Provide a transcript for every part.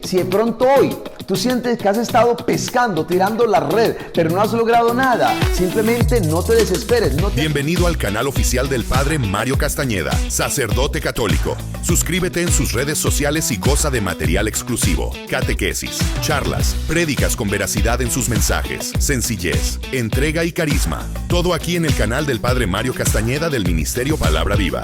Si de pronto hoy tú sientes que has estado pescando, tirando la red, pero no has logrado nada, simplemente no te desesperes. Bienvenido al canal oficial del Padre Mario Castañeda, sacerdote católico. Suscríbete en sus redes sociales y goza de material exclusivo, catequesis, charlas, prédicas con veracidad en sus mensajes, sencillez, entrega y carisma. Todo aquí en el canal del Padre Mario Castañeda del Ministerio Palabra Viva.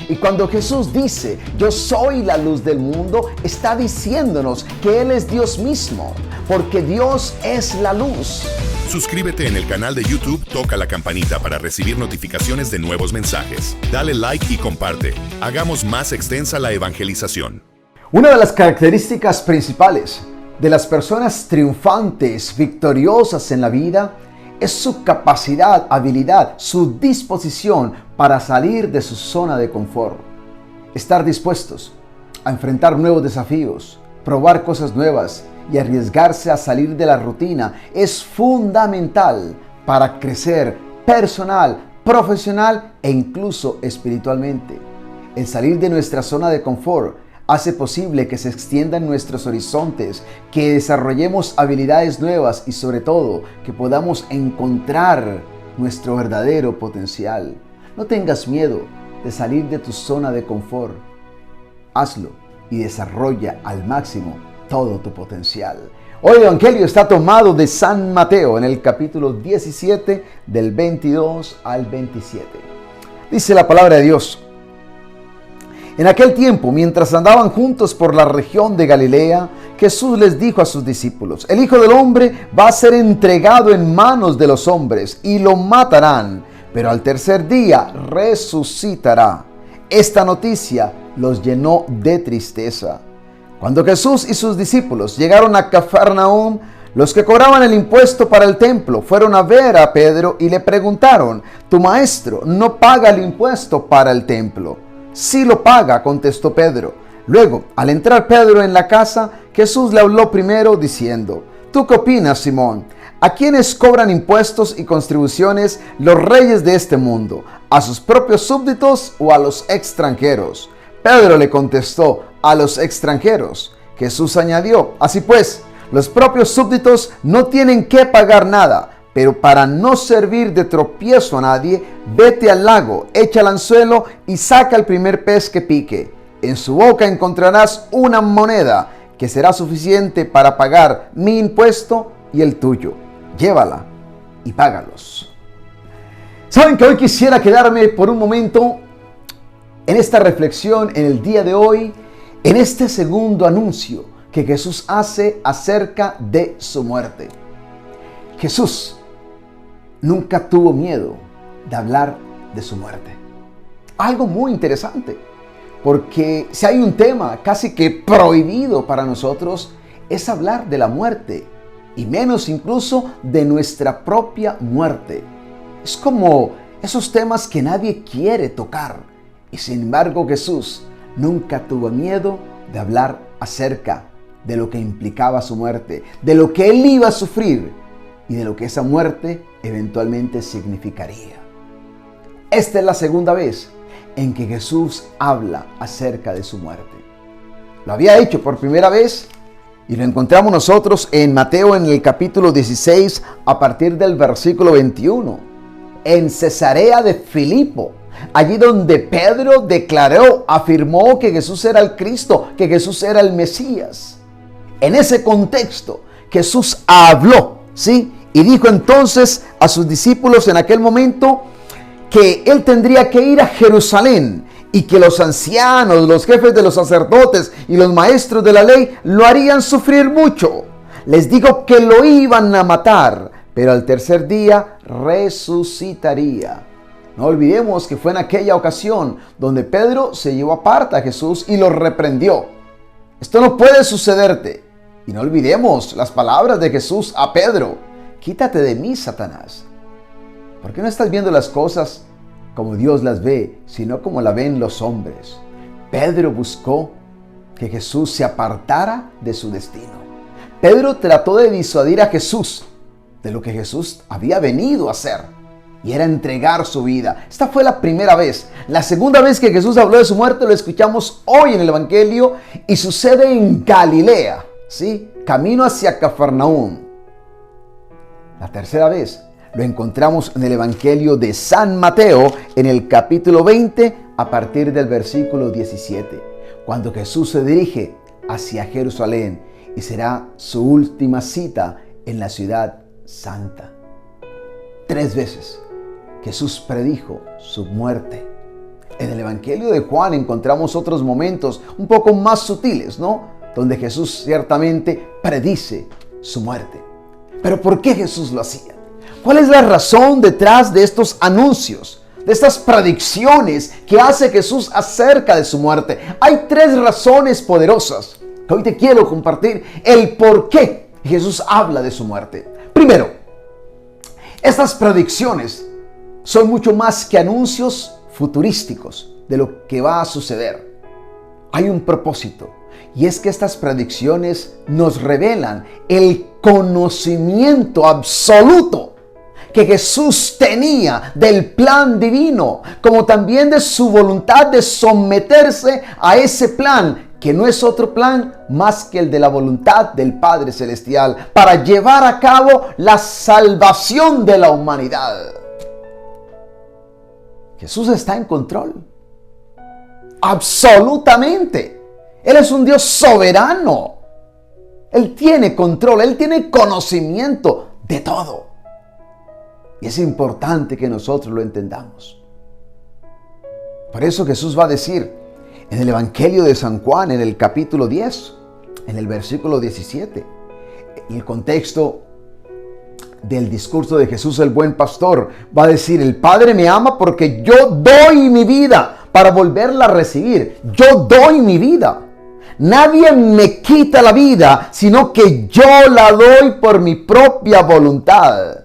Y cuando Jesús dice, yo soy la luz del mundo, está diciéndonos que Él es Dios mismo, porque Dios es la luz. Suscríbete en el canal de YouTube, toca la campanita para recibir notificaciones de nuevos mensajes. Dale like y comparte. Hagamos más extensa la evangelización. Una de las características principales de las personas triunfantes, victoriosas en la vida, es su capacidad, habilidad, su disposición para salir de su zona de confort. Estar dispuestos a enfrentar nuevos desafíos, probar cosas nuevas y arriesgarse a salir de la rutina es fundamental para crecer personal, profesional e incluso espiritualmente. El salir de nuestra zona de confort hace posible que se extiendan nuestros horizontes, que desarrollemos habilidades nuevas y sobre todo que podamos encontrar nuestro verdadero potencial. No tengas miedo de salir de tu zona de confort. Hazlo y desarrolla al máximo todo tu potencial. Hoy el Evangelio está tomado de San Mateo en el capítulo 17 del 22 al 27. Dice la palabra de Dios: en aquel tiempo, mientras andaban juntos por la región de Galilea, Jesús les dijo a sus discípulos: el Hijo del Hombre va a ser entregado en manos de los hombres y lo matarán, pero al tercer día resucitará. Esta noticia los llenó de tristeza. Cuando Jesús y sus discípulos llegaron a Cafarnaúm, los que cobraban el impuesto para el templo fueron a ver a Pedro y le preguntaron: ¿tu maestro no paga el impuesto para el templo? Sí lo paga, contestó Pedro. Luego, al entrar Pedro en la casa, Jesús le habló primero diciendo: ¿tú qué opinas, Simón? ¿A quiénes cobran impuestos y contribuciones los reyes de este mundo? ¿A sus propios súbditos o a los extranjeros? Pedro le contestó: a los extranjeros. Jesús añadió: así pues, los propios súbditos no tienen que pagar nada. Pero para no servir de tropiezo a nadie, vete al lago, echa el anzuelo y saca el primer pez que pique. En su boca encontrarás una moneda que será suficiente para pagar mi impuesto y el tuyo. Llévala y págalos. Saben que hoy quisiera quedarme por un momento en esta reflexión, en el día de hoy, en este segundo anuncio que Jesús hace acerca de su muerte. Jesús nunca tuvo miedo de hablar de su muerte. Algo muy interesante, porque si hay un tema casi que prohibido para nosotros, es hablar de la muerte, y menos incluso de nuestra propia muerte. Es como esos temas que nadie quiere tocar, y sin embargo Jesús nunca tuvo miedo de hablar acerca de lo que implicaba su muerte, de lo que él iba a sufrir y de lo que esa muerte eventualmente significaría. Esta es la segunda vez en que Jesús habla acerca de su muerte. Lo había hecho por primera vez y lo encontramos nosotros en Mateo en el capítulo 16 a partir del versículo 21. En Cesarea de Filipo, allí donde Pedro declaró, afirmó que Jesús era el Cristo, que Jesús era el Mesías. En ese contexto, Jesús habló, ¿sí? Y dijo entonces a sus discípulos en aquel momento que él tendría que ir a Jerusalén y que los ancianos, los jefes de los sacerdotes y los maestros de la ley lo harían sufrir mucho. Les dijo que lo iban a matar, pero al tercer día resucitaría. No olvidemos que fue en aquella ocasión donde Pedro se llevó aparte a Jesús y lo reprendió. Esto no puede sucederte. Y no olvidemos las palabras de Jesús a Pedro: quítate de mí, Satanás. ¿Por qué no estás viendo las cosas como Dios las ve, sino como la ven los hombres? Pedro buscó que Jesús se apartara de su destino. Pedro trató de disuadir a Jesús de lo que Jesús había venido a hacer. y era entregar su vida. Esta fue la primera vez. La segunda vez que Jesús habló de su muerte lo escuchamos hoy en el Evangelio y sucede en Galilea, ¿sí? Camino hacia Cafarnaúm. La tercera vez lo encontramos en el Evangelio de San Mateo, en el capítulo 20, a partir del versículo 17, cuando Jesús se dirige hacia Jerusalén y será su última cita en la ciudad santa. 3 veces Jesús predijo su muerte. En el Evangelio de Juan encontramos otros momentos un poco más sutiles, ¿no? Donde Jesús ciertamente predice su muerte. Pero ¿por qué Jesús lo hacía? ¿Cuál es la razón detrás de estos anuncios, de estas predicciones que hace Jesús acerca de su muerte? Hay 3 razones poderosas que hoy te quiero compartir el por qué Jesús habla de su muerte. Primero, estas predicciones son mucho más que anuncios futurísticos de lo que va a suceder. Hay un propósito, y es que estas predicciones nos revelan el conocimiento absoluto que Jesús tenía del plan divino, como también de su voluntad de someterse a ese plan, que no es otro plan más que el de la voluntad del Padre Celestial, para llevar a cabo la salvación de la humanidad. Jesús está en control. Absolutamente. Él es un Dios soberano. Él tiene control, Él tiene conocimiento de todo. Y es importante que nosotros lo entendamos. Por eso Jesús va a decir en el Evangelio de San Juan, en el capítulo 10, en el versículo 17, el contexto del discurso de Jesús el buen pastor, va a decir: el Padre me ama porque yo doy mi vida para volverla a recibir. Yo doy mi vida. Nadie me quita la vida, sino que yo la doy por mi propia voluntad.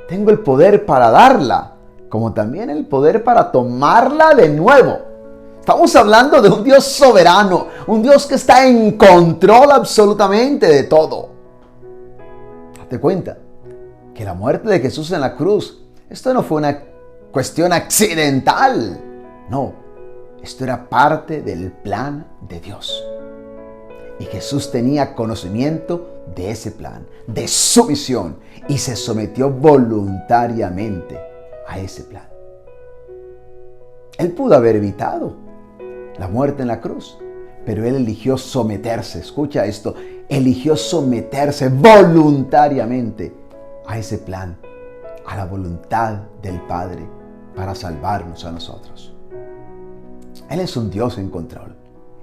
Tengo el poder para darla, como también el poder para tomarla de nuevo. Estamos hablando de un Dios soberano, un Dios que está en control absolutamente de todo. Date cuenta que la muerte de Jesús en la cruz, esto no fue una cuestión accidental. No, esto era parte del plan de Dios. Y Jesús tenía conocimiento de ese plan, de su visión, y se sometió voluntariamente a ese plan. Él pudo haber evitado la muerte en la cruz, pero Él eligió someterse. Escucha esto, eligió someterse voluntariamente a ese plan, a la voluntad del Padre para salvarnos a nosotros. Él es un Dios en control.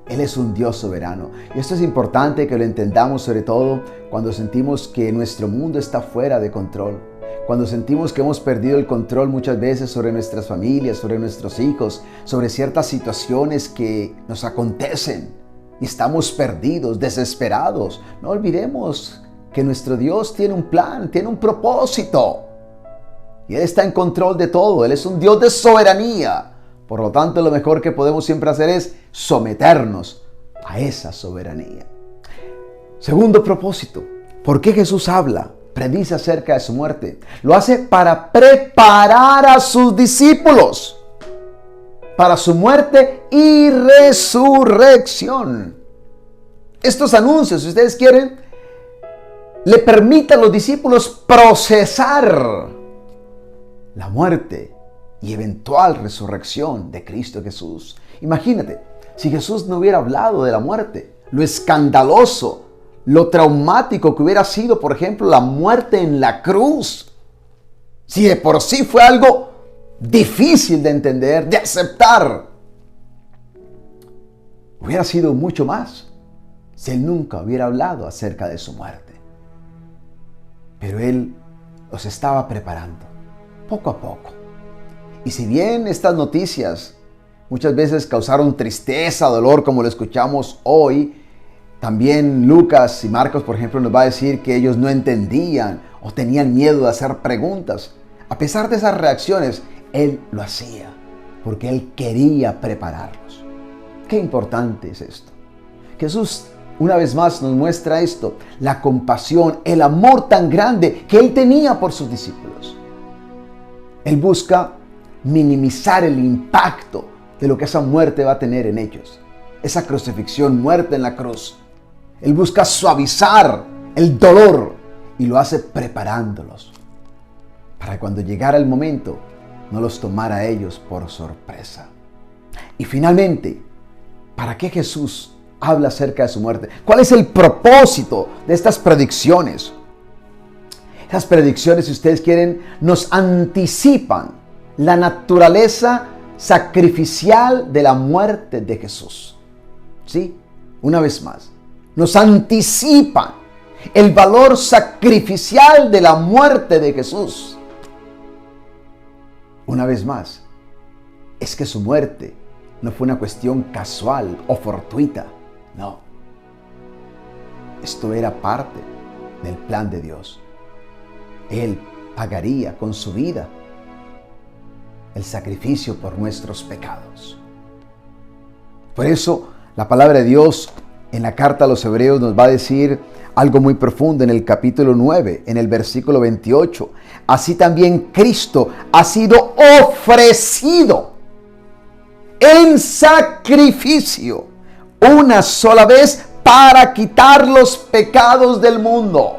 Él es un Dios soberano. Y esto es importante que lo entendamos, sobre todo cuando sentimos que nuestro mundo está fuera de control. Cuando sentimos que hemos perdido el control muchas veces sobre nuestras familias, sobre nuestros hijos, sobre ciertas situaciones que nos acontecen. Y estamos perdidos, desesperados. No olvidemos que nuestro Dios tiene un plan, tiene un propósito. Y Él está en control de todo. Él es un Dios de soberanía. Por lo tanto, lo mejor que podemos siempre hacer es someternos a esa soberanía. Segundo propósito, ¿por qué Jesús habla, predice acerca de su muerte? Lo hace para preparar a sus discípulos para su muerte y resurrección. Estos anuncios, si ustedes quieren, le permiten a los discípulos procesar la muerte y eventual resurrección de Cristo Jesús. Imagínate, si Jesús no hubiera hablado de la muerte, lo escandaloso, lo traumático que hubiera sido, por ejemplo, la muerte en la cruz. Si de por sí fue algo difícil de entender, de aceptar, hubiera sido mucho más si Él nunca hubiera hablado acerca de su muerte. Pero Él los estaba preparando, poco a poco. Y si bien estas noticias muchas veces causaron tristeza, dolor, como lo escuchamos hoy, también Lucas y Marcos, por ejemplo, nos va a decir que ellos no entendían o tenían miedo de hacer preguntas. A pesar de esas reacciones, Él lo hacía porque Él quería prepararlos. Qué importante es esto. Jesús una vez más nos muestra esto, la compasión, el amor tan grande que Él tenía por sus discípulos. Él busca minimizar el impacto de lo que esa muerte va a tener en ellos. Esa crucifixión, muerte en la cruz. Él busca suavizar el dolor y lo hace preparándolos para cuando llegara el momento no los tomara a ellos por sorpresa. Y finalmente, ¿para qué Jesús habla acerca de su muerte? ¿Cuál es el propósito de estas predicciones? Esas predicciones, si ustedes quieren, nos anticipan la naturaleza sacrificial de la muerte de Jesús. ¿Sí? Una vez más, nos anticipan el valor sacrificial de la muerte de Jesús. Una vez más, es que su muerte no fue una cuestión casual o fortuita. No. Esto era parte del plan de Dios. Él pagaría con su vida el sacrificio por nuestros pecados. Por eso, la palabra de Dios en la carta a los Hebreos nos va a decir algo muy profundo en el capítulo 9, en el versículo 28. Así también Cristo ha sido ofrecido en sacrificio una sola vez para quitar los pecados del mundo.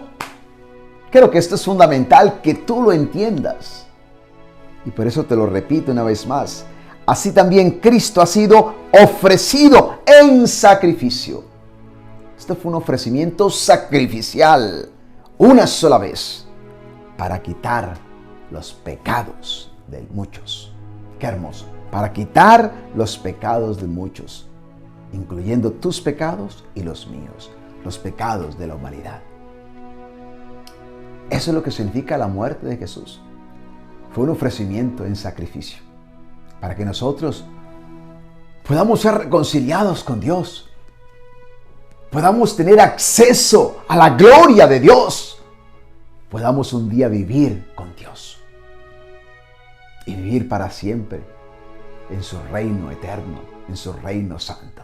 Creo que esto es fundamental que tú lo entiendas. Y por eso te lo repito una vez más. Así también Cristo ha sido ofrecido en sacrificio. Este fue un ofrecimiento sacrificial, una sola vez, para quitar los pecados de muchos. Qué hermoso. Para quitar los pecados de muchos, incluyendo tus pecados y los míos, los pecados de la humanidad. Eso es lo que significa la muerte de Jesús. Fue un ofrecimiento en sacrificio para que nosotros podamos ser reconciliados con Dios, podamos tener acceso a la gloria de Dios, podamos un día vivir con Dios y vivir para siempre en su reino eterno, en su reino santo.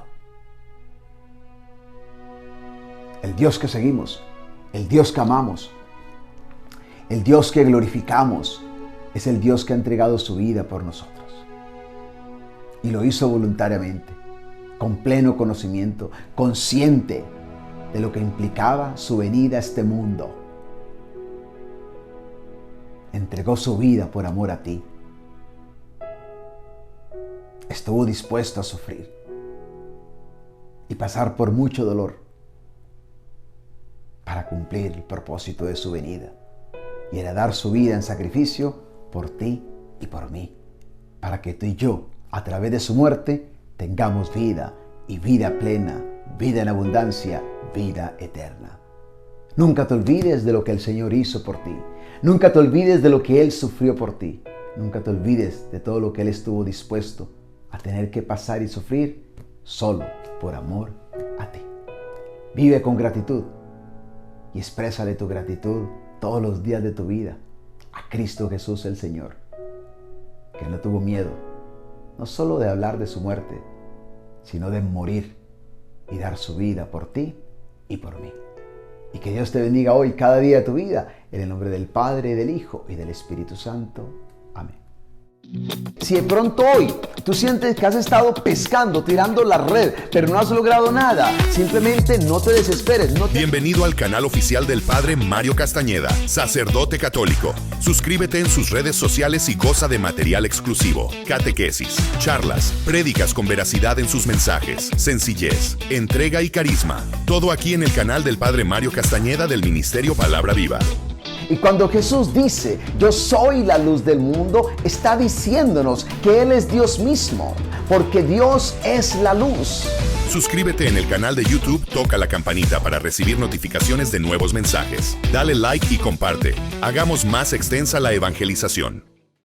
El Dios que seguimos, el Dios que amamos, el Dios que glorificamos, es el Dios que ha entregado su vida por nosotros. Y lo hizo voluntariamente, con pleno conocimiento, consciente de lo que implicaba su venida a este mundo. Entregó su vida por amor a ti. Estuvo dispuesto a sufrir y pasar por mucho dolor para cumplir el propósito de su venida. Y era dar su vida en sacrificio por ti y por mí, para que tú y yo, a través de su muerte, tengamos vida y vida plena, vida en abundancia, vida eterna. Nunca te olvides de lo que el Señor hizo por ti. Nunca te olvides de lo que Él sufrió por ti. Nunca te olvides de todo lo que Él estuvo dispuesto a tener que pasar y sufrir solo por amor a ti. Vive con gratitud y exprésale tu gratitud todos los días de tu vida a Cristo Jesús el Señor, que no tuvo miedo, no solo de hablar de su muerte, sino de morir y dar su vida por ti y por mí. Y que Dios te bendiga hoy, cada día de tu vida, en el nombre del Padre, del Hijo y del Espíritu Santo. Amén. Si de pronto hoy tú sientes que has estado pescando, tirando la red, pero no has logrado nada, simplemente no te desesperes. Bienvenido al canal oficial del Padre Mario Castañeda, sacerdote católico. Suscríbete en sus redes sociales y goza de material exclusivo, catequesis, charlas, prédicas con veracidad en sus mensajes, sencillez, entrega y carisma. Todo aquí en el canal del Padre Mario Castañeda del Ministerio Palabra Viva. Y cuando Jesús dice, yo soy la luz del mundo, está diciéndonos que Él es Dios mismo, porque Dios es la luz. Suscríbete en el canal de YouTube, toca la campanita para recibir notificaciones de nuevos mensajes. Dale like y comparte. Hagamos más extensa la evangelización.